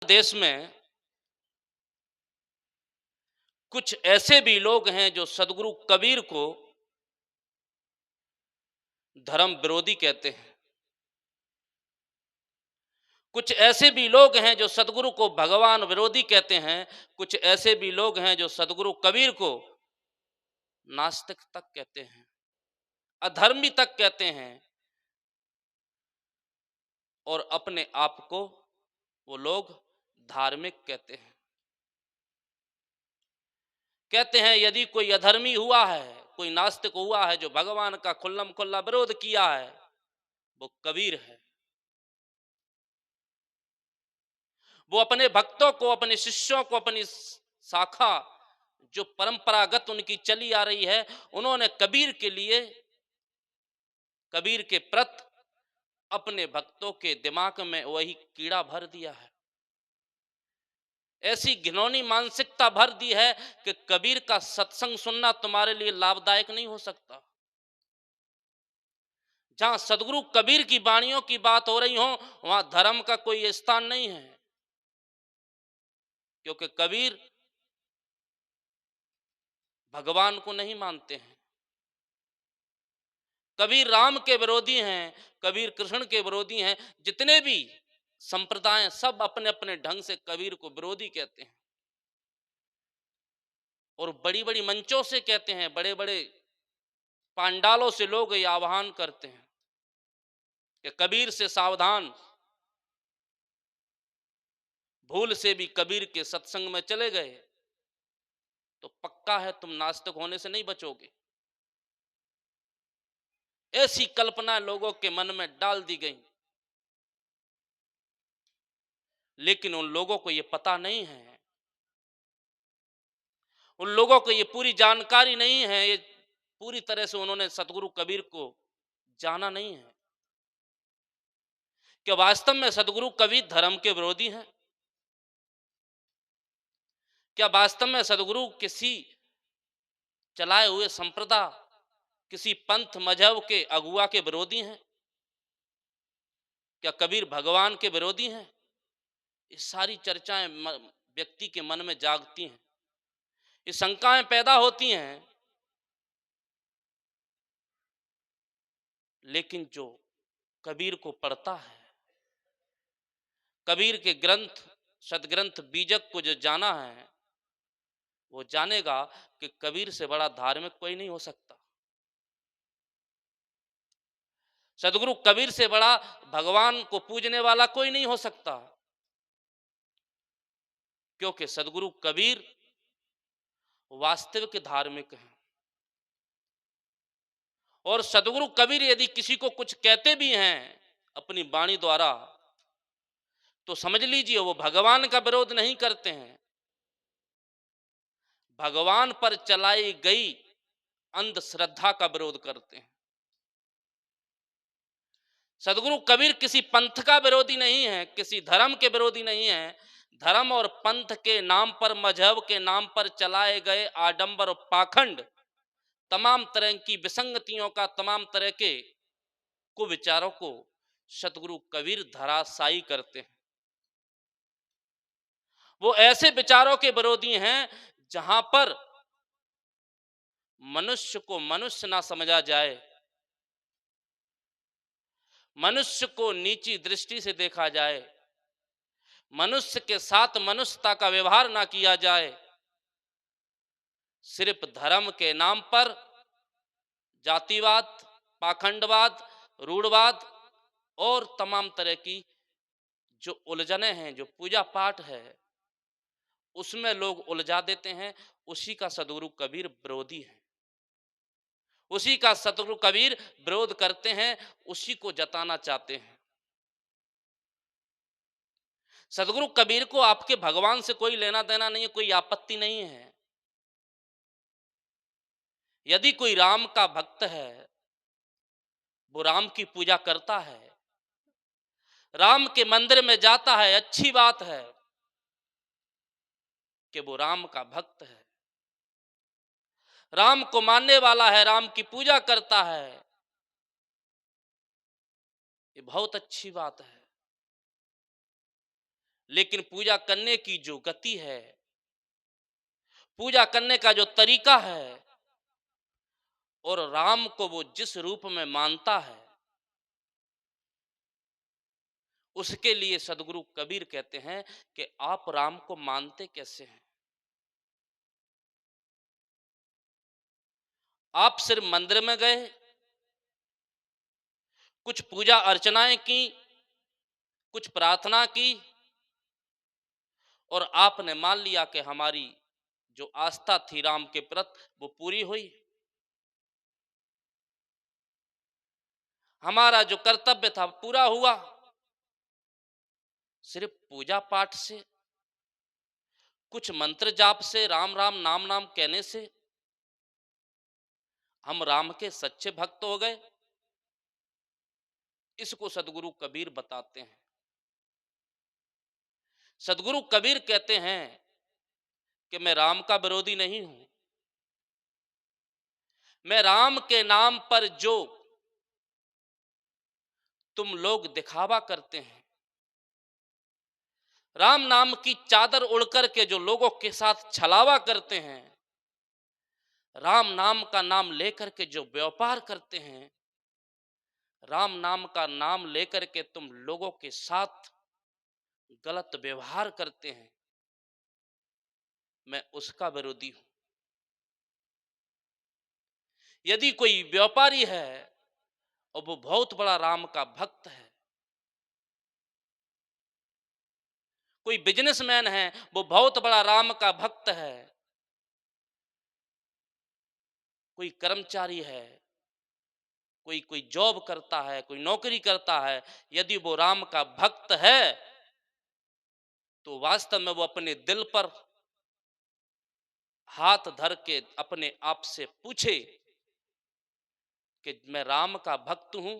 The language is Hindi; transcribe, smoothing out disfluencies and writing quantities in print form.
देश में कुछ ऐसे भी लोग हैं जो सदगुरु कबीर को धर्म विरोधी कहते हैं। कुछ ऐसे भी लोग हैं जो सदगुरु को भगवान विरोधी कहते हैं। कुछ ऐसे भी लोग हैं जो सदगुरु कबीर को नास्तिक तक कहते हैं, अधर्मी तक कहते हैं, और अपने आप को वो लोग धार्मिक कहते हैं। कहते हैं यदि कोई अधर्मी हुआ है, कोई नास्तिक हुआ है जो भगवान का खुल्लम खुल्ला विरोध किया है, वो कबीर है। वो अपने भक्तों को, अपने शिष्यों को, अपनी शाखा जो परंपरागत उनकी चली आ रही है, उन्होंने कबीर के लिए, कबीर के प्रति अपने भक्तों के दिमाग में वही कीड़ा भर दिया है। ऐसी घिनौनी मानसिकता भर दी है कि कबीर का सत्संग सुनना तुम्हारे लिए लाभदायक नहीं हो सकता। जहां सदगुरु कबीर की वाणियों की बात हो रही हो, वहां धर्म का कोई स्थान नहीं है, क्योंकि कबीर भगवान को नहीं मानते हैं। कबीर राम के विरोधी हैं, कबीर कृष्ण के विरोधी हैं। जितने भी संप्रदाय सब अपने अपने ढंग से कबीर को विरोधी कहते हैं, और बड़ी बड़ी मंचों से कहते हैं, बड़े बड़े पांडालों से लोग ये आह्वान करते हैं कि कबीर से सावधान, भूल से भी कबीर के सत्संग में चले गए तो पक्का है तुम नास्तिक होने से नहीं बचोगे। ऐसी कल्पना लोगों के मन में डाल दी गई, लेकिन उन लोगों को यह पता नहीं है, उन लोगों को ये पूरी जानकारी नहीं है, ये पूरी तरह से उन्होंने सतगुरु कबीर को जाना नहीं है कि वास्तव में सतगुरु कबीर धर्म के विरोधी हैं। क्या वास्तव में सतगुरु किसी चलाए हुए संप्रदाय, किसी पंथ मजहब के अगुआ के विरोधी हैं? क्या कबीर भगवान के विरोधी हैं? ये सारी चर्चाएं व्यक्ति के मन में जागती हैं, ये शंकाएं पैदा होती हैं, लेकिन जो कबीर को पढ़ता है, कबीर के ग्रंथ, सदग्रंथ बीजक को जो जाना है, वो जानेगा कि कबीर से बड़ा धार्मिक कोई नहीं हो सकता। सदगुरु कबीर से बड़ा भगवान को पूजने वाला कोई नहीं हो सकता, क्योंकि सदगुरु कबीर वास्तविक धार्मिक हैं। और सदगुरु कबीर यदि किसी को कुछ कहते भी हैं अपनी वाणी द्वारा, तो समझ लीजिए वो भगवान का विरोध नहीं करते हैं, भगवान पर चलाई गई अंधश्रद्धा का विरोध करते हैं। सदगुरु कबीर किसी पंथ का विरोधी नहीं है, किसी धर्म के विरोधी नहीं है। धर्म और पंथ के नाम पर, मजहब के नाम पर चलाए गए आडंबर और पाखंड, तमाम तरह की विसंगतियों का, तमाम तरह के कुविचारों को सदगुरु कबीर धराशायी करते हैं। वो ऐसे विचारों के विरोधी हैं जहां पर मनुष्य को मनुष्य ना समझा जाए, मनुष्य को नीची दृष्टि से देखा जाए, मनुष्य के साथ मनुष्यता का व्यवहार ना किया जाए। सिर्फ धर्म के नाम पर जातिवाद, पाखंडवाद, रूढ़वाद और तमाम तरह की जो उलझने हैं, जो पूजा पाठ है, उसमें लोग उलझा देते हैं। उसी का सदगुरु कबीर विरोधी है, उसी का सदगुरु कबीर विरोध करते हैं, उसी को जताना चाहते हैं। सदगुरु कबीर को आपके भगवान से कोई लेना देना नहीं है, कोई आपत्ति नहीं है। यदि कोई राम का भक्त है, वो राम की पूजा करता है, राम के मंदिर में जाता है, अच्छी बात है कि वो राम का भक्त है, राम को मानने वाला है, राम की पूजा करता है, ये बहुत अच्छी बात है। लेकिन पूजा करने की जो गति है, पूजा करने का जो तरीका है, और राम को वो जिस रूप में मानता है, उसके लिए सदगुरु कबीर कहते हैं कि आप राम को मानते कैसे हैं। आप सिर्फ मंदिर में गए, कुछ पूजा अर्चनाएं की, कुछ प्रार्थना की, और आपने मान लिया कि हमारी जो आस्था थी राम के प्रति वो पूरी हुई, हमारा जो कर्तव्य था पूरा हुआ। सिर्फ पूजा पाठ से, कुछ मंत्र जाप से, राम राम नाम नाम कहने से हम राम के सच्चे भक्त हो गए? इसको सदगुरु कबीर बताते हैं। सदगुरु कबीर कहते हैं कि मैं राम का विरोधी नहीं हूं, मैं राम के नाम पर जो तुम लोग दिखावा करते हैं, राम नाम की चादर उड़कर के जो लोगों के साथ छलावा करते हैं, राम नाम का नाम लेकर के जो व्यापार करते हैं, राम नाम का नाम लेकर के तुम लोगों के साथ गलत व्यवहार करते हैं, मैं उसका विरोधी हूं। यदि कोई व्यापारी है और वो बहुत बड़ा राम का भक्त है, कोई बिजनेसमैन है वो बहुत बड़ा राम का भक्त है, कोई कर्मचारी है, कोई कोई जॉब करता है, कोई नौकरी करता है, यदि वो राम का भक्त है तो वास्तव में वो अपने दिल पर हाथ धर के अपने आप से पूछे कि मैं राम का भक्त हूं